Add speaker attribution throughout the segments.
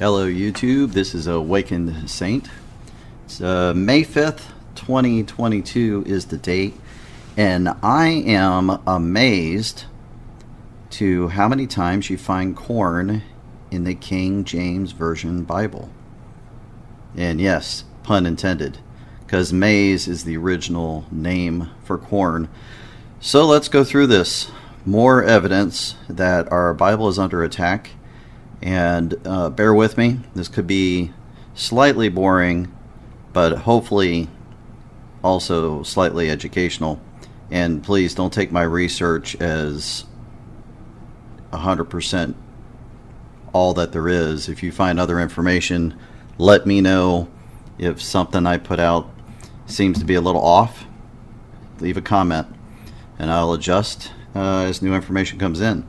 Speaker 1: Hello YouTube, this is Awakened Saint. It's May 5th, 2022 is the date, and I am amazed to how many times you find corn in the King James Version Bible. And yes, pun intended, because maize is the original name for corn. So let's go through this. More evidence that our Bible is under attack. And bear with me, this could be slightly boring, but hopefully also slightly educational. And please don't take my research as 100% all that there is. If you find other information, let me know. If something I put out seems to be a little off, leave a comment and I'll adjust as new information comes in.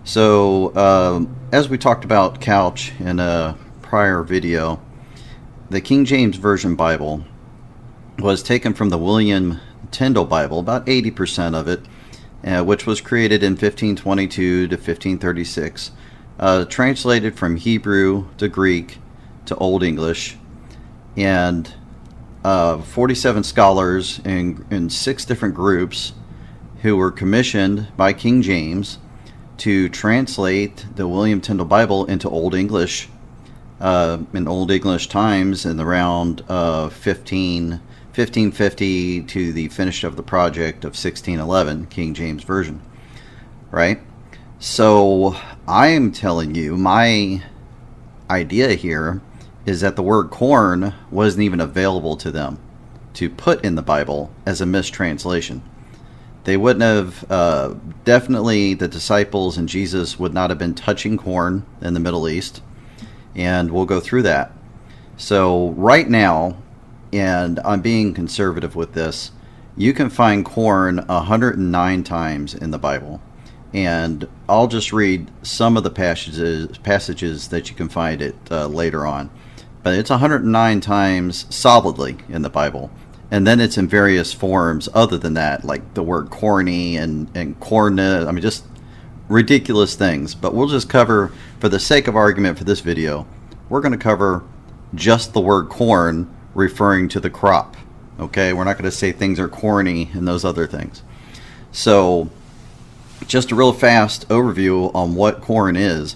Speaker 1: So, as we talked about couch in a prior video, the King James Version Bible was taken from the William Tyndale Bible, about 80% of it, which was created in 1522 to 1536, translated from Hebrew to Greek to Old English, and 47 scholars in 6 different groups who were commissioned by King James to translate the William Tyndale Bible into Old English in Old English times in around 1550 to the finish of the project of 1611, King James Version, right? So I'm telling you, my idea here is that the word corn wasn't even available to them to put in the Bible as a mistranslation. They wouldn't have, definitely the disciples and Jesus would not have been touching corn in the Middle East. And we'll go through that. So right now, and I'm being conservative with this, you can find corn 109 times in the Bible. And I'll just read some of the passages that you can find it later on. But it's 109 times solidly in the Bible. And then it's in various forms other than that, like the word corny and cornet. I mean, just ridiculous things. But we'll just cover, for the sake of argument for this video, we're going to cover just the word corn referring to the crop. Okay? We're not going to say things are corny and those other things. So, just a real fast overview on what corn is.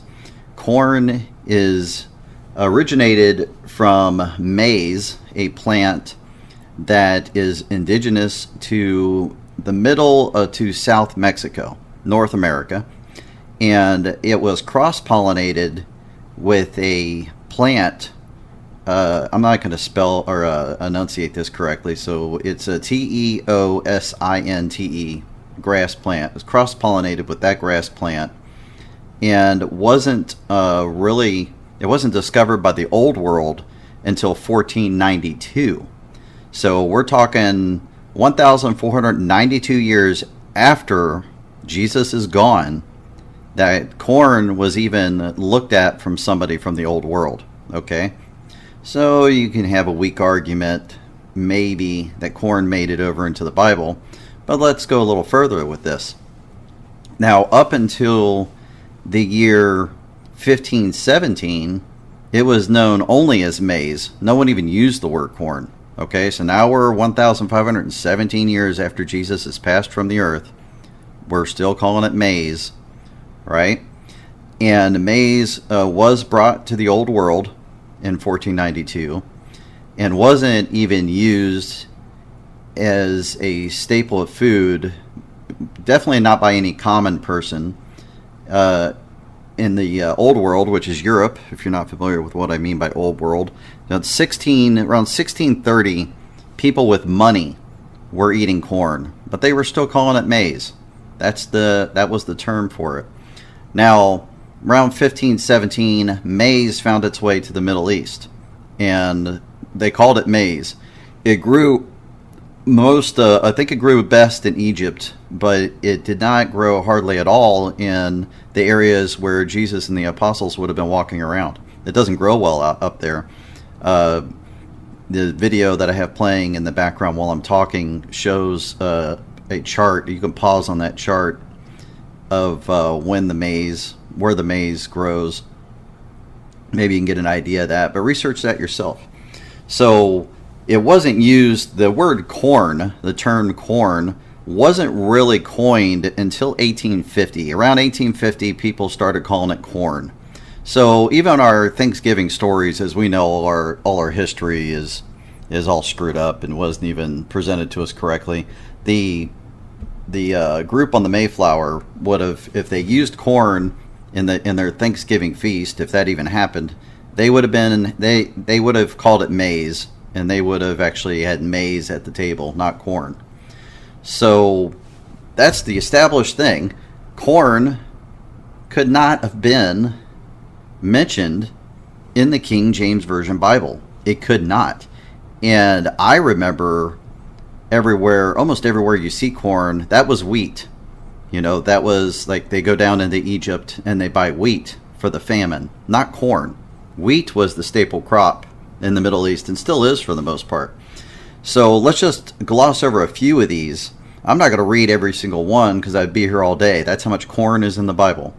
Speaker 1: Corn is originated from maize, a plant that is indigenous to the middle to South Mexico, North America, and it was cross-pollinated with a plant. I'm not going to spell or enunciate this correctly, so it's a Teosinte grass plant. It was cross-pollinated with that grass plant, and it wasn't discovered by the Old World until 1492. So we're talking 1,492 years after Jesus is gone that corn was even looked at from somebody from the Old World. Okay? So you can have a weak argument, maybe, that corn made it over into the Bible. But let's go a little further with this. Now, up until the year 1517, it was known only as maize. No one even used the word corn. Okay, so now we're 1,517 years after Jesus has passed from the earth. We're still calling it maize, right? And maize was brought to the Old World in 1492 and wasn't even used as a staple of food, definitely not by any common person in the Old World, which is Europe, if you're not familiar with what I mean by Old World. Around 1630, people with money were eating corn, but they were still calling it maize. That was the term for it. Now, around 1517, maize found its way to the Middle East, and they called it maize. It grew I think it grew best in Egypt, but it did not grow hardly at all in the areas where Jesus and the apostles would have been walking around. It doesn't grow well up there. The video that I have playing in the background while I'm talking shows a chart. You can pause on that chart of where the maize grows. maybe you can get an idea of that, but research that yourself. So it wasn't used, the word corn, the term corn, wasn't really coined until 1850. Around 1850, people started calling it corn. So even our Thanksgiving stories, as we know, all our history is all screwed up and wasn't even presented to us correctly. The group on the Mayflower would have, if they used corn in their Thanksgiving feast, if that even happened, they would have called it maize, and they would have actually had maize at the table, not corn. So that's the established thing. Corn could not have been mentioned in the King James Version Bible. It could not. And I remember almost everywhere you see corn, that was wheat. That was like they go down into Egypt and they buy wheat for the famine, not corn. Wheat was the staple crop in the Middle East and still is for the most part. So let's just gloss over a few of these. I'm not going to read every single one because I'd be here all day. That's how much corn is in the Bible.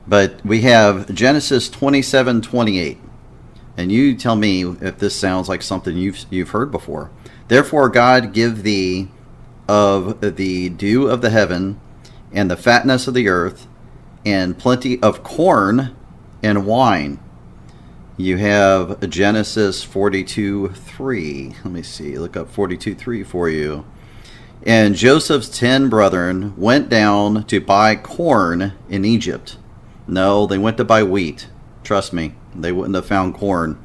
Speaker 1: But we have Genesis 27:28. And you tell me if this sounds like something you've heard before. Therefore God give thee of the dew of the heaven and the fatness of the earth and plenty of corn and wine. You have Genesis 42:3. Let me see. Look up 42:3 for you. And Joseph's 10 brethren went down to buy corn in Egypt. No, they went to buy wheat. Trust me, they wouldn't have found corn.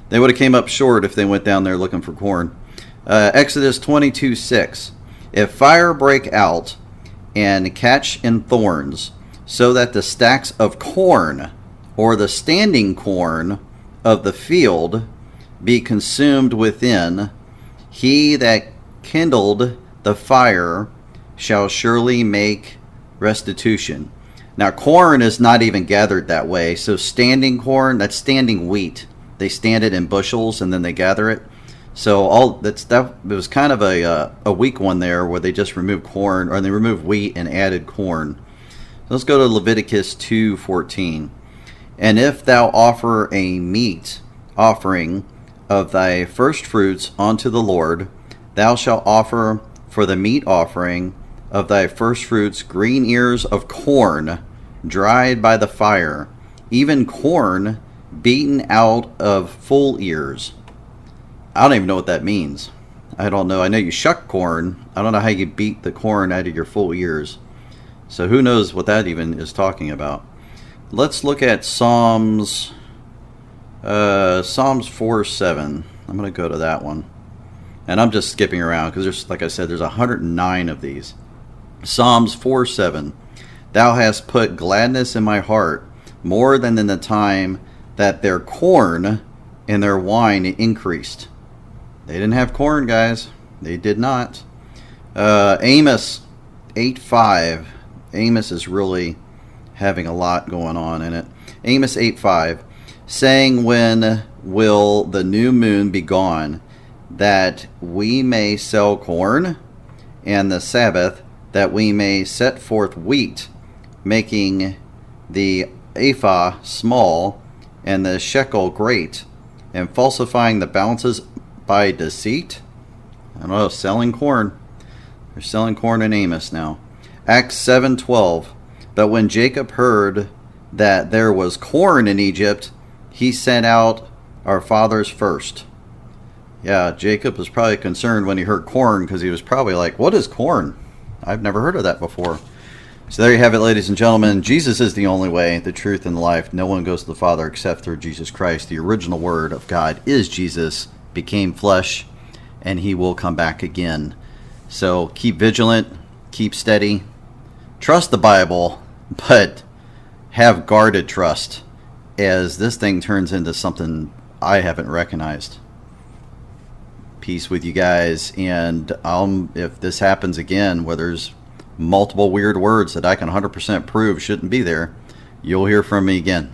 Speaker 1: They would have came up short if they went down there looking for corn. Exodus 22:6. If fire break out and catch in thorns, so that the stacks of corn or the standing corn of the field be consumed within, he that kindled the fire shall surely make restitution. Now, corn is not even gathered that way. So standing corn, that's standing wheat. They stand it in bushels and then they gather it. So it was kind of a weak one there where they just removed corn, or they removed wheat and added corn. Let's go to Leviticus 2:14. And if thou offer a meat offering of thy first fruits unto the Lord, thou shalt offer for the meat offering of thy first fruits green ears of corn, dried by the fire, even corn beaten out of full ears. I don't even know what that means. I don't know. I know you shuck corn. I don't know how you beat the corn out of your full ears. So who knows what that even is talking about. Let's look at Psalms 4:7. I'm going to go to that one. And I'm just skipping around because there's, like I said, there's 109 of these. Psalms 4:7. Thou hast put gladness in my heart more than in the time that their corn and their wine increased. They didn't have corn, guys. They did not. Amos 8:5. Amos is really having a lot going on in it. Amos 8:5. Saying, when will the new moon be gone, that we may sell corn, and the Sabbath, that we may set forth wheat, making the ephah small, and the shekel great, and falsifying the balances by deceit? I don't know, selling corn. They're selling corn in Amos now. Acts 7:12. But when Jacob heard that there was corn in Egypt, he sent out our fathers first. Yeah, Jacob was probably concerned when he heard corn, because he was probably like, what is corn? I've never heard of that before. So there you have it, ladies and gentlemen. Jesus is the only way, the truth, and the life. No one goes to the Father except through Jesus Christ. The original Word of God is Jesus, became flesh, and he will come back again. So keep vigilant, keep steady, trust the Bible, but have guarded trust, as this thing turns into something I haven't recognized. Peace with you guys, and if this happens again, where there's multiple weird words that I can 100% prove shouldn't be there, you'll hear from me again.